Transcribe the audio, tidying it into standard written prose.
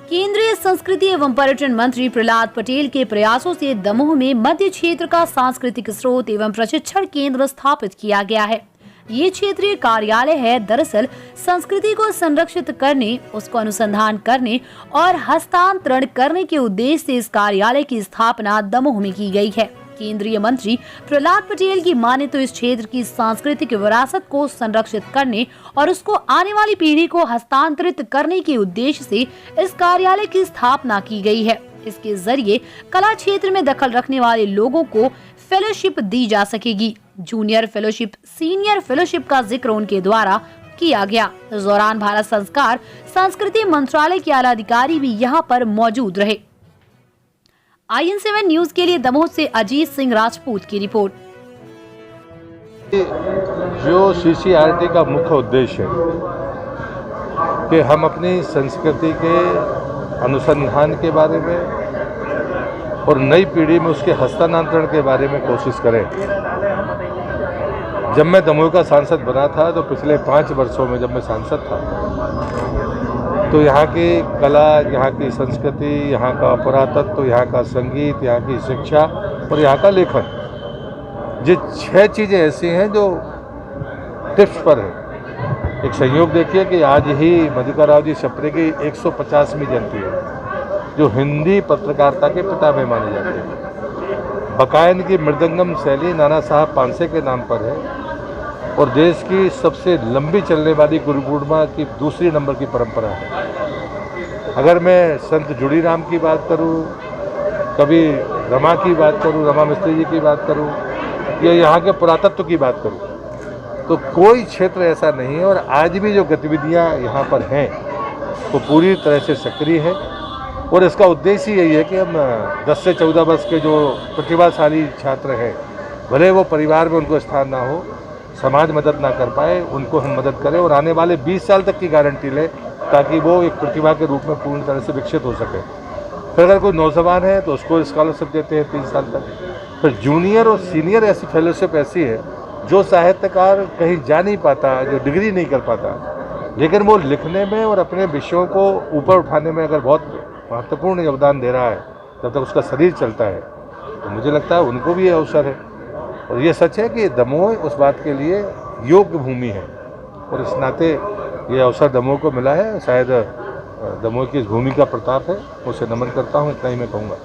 केंद्रीय संस्कृति एवं पर्यटन मंत्री प्रहलाद पटेल के प्रयासों से दमोह में मध्य क्षेत्र का सांस्कृतिक स्रोत एवं प्रशिक्षण केंद्र स्थापित किया गया है। ये क्षेत्रीय कार्यालय है। दरअसल संस्कृति को संरक्षित करने, उसको अनुसंधान करने और हस्तांतरण करने के उद्देश्य से इस कार्यालय की स्थापना दमोह में की गई है। केंद्रीय मंत्री प्रहलाद पटेल की माने तो इस क्षेत्र की सांस्कृतिक विरासत को संरक्षित करने और उसको आने वाली पीढ़ी को हस्तांतरित करने के उद्देश्य से इस कार्यालय की स्थापना की गई है। इसके जरिए कला क्षेत्र में दखल रखने वाले लोगों को फेलोशिप दी जा सकेगी। जूनियर फेलोशिप, सीनियर फेलोशिप का जिक्र उनके द्वारा किया गया। इस दौरान भारत संस्कार संस्कृति मंत्रालय के आला अधिकारी भी यहाँ पर मौजूद रहे। IN7 न्यूज के लिए दमोह से अजीत सिंह राजपूत की रिपोर्ट। जो CCRT का मुख्य उद्देश्य है कि हम अपनी संस्कृति के अनुसंधान के बारे में और नई पीढ़ी में उसके हस्तांतरण के बारे में कोशिश करें। जब मैं दमोह का सांसद बना था तो पिछले 5 वर्षों में जब मैं सांसद था तो यहाँ की कला, यहाँ की संस्कृति, यहाँ का पुरातत्व, यहाँ का संगीत, यहाँ की शिक्षा और यहाँ का लेखन, ये 6 चीज़ें ऐसी हैं जो टिप्स पर है। एक संयोग देखिए कि आज ही मधुकर राव जी छपरे की 150वीं जयंती है, जो हिंदी पत्रकारिता के पितामह माने जाते हैं। बकायन की मृदंगम शैली नाना साहब पानसे के नाम पर है और देश की सबसे लंबी चलने वाली गुरु पूर्णिमा की दूसरी नंबर की परंपरा है। अगर मैं संत जुड़ीराम की बात करूं, कभी रमा की बात करूं, रमा मिस्त्री जी की बात करूं, या यहाँ के पुरातत्व की बात करूं, तो कोई क्षेत्र ऐसा नहीं है। और आज भी जो गतिविधियाँ यहाँ पर हैं वो पूरी तरह से सक्रिय है और इसका उद्देश्य यही है कि हम 10 से 14 वर्ष के जो प्रतिभाशाली छात्र हैं, भले वो परिवार में उनको स्थान ना हो, समाज मदद ना कर पाए, उनको हम मदद करें और आने वाले 20 साल तक की गारंटी लें ताकि वो एक प्रतिभा के रूप में पूर्ण तरह से विकसित हो सके। फिर अगर कोई नौजवान है तो उसको स्कॉलरशिप देते हैं 3 साल तक। फिर जूनियर और सीनियर ऐसी फेलोशिप ऐसी है जो साहित्यकार कहीं जा नहीं पाता, जो डिग्री नहीं कर पाता, लेकिन वो लिखने में और अपने विषयों को ऊपर उठाने में अगर बहुत महत्वपूर्ण योगदान दे रहा है, जब तक उसका शरीर चलता है, तो मुझे लगता है उनको भी ये अवसर है। और ये सच है कि दमोह उस बात के लिए योग्य भूमि है और इस नाते ये अवसर दमोह को मिला है। शायद दमोह की इस भूमि का प्रताप है, उसे नमन करता हूँ, इतना ही मैं कहूँगा।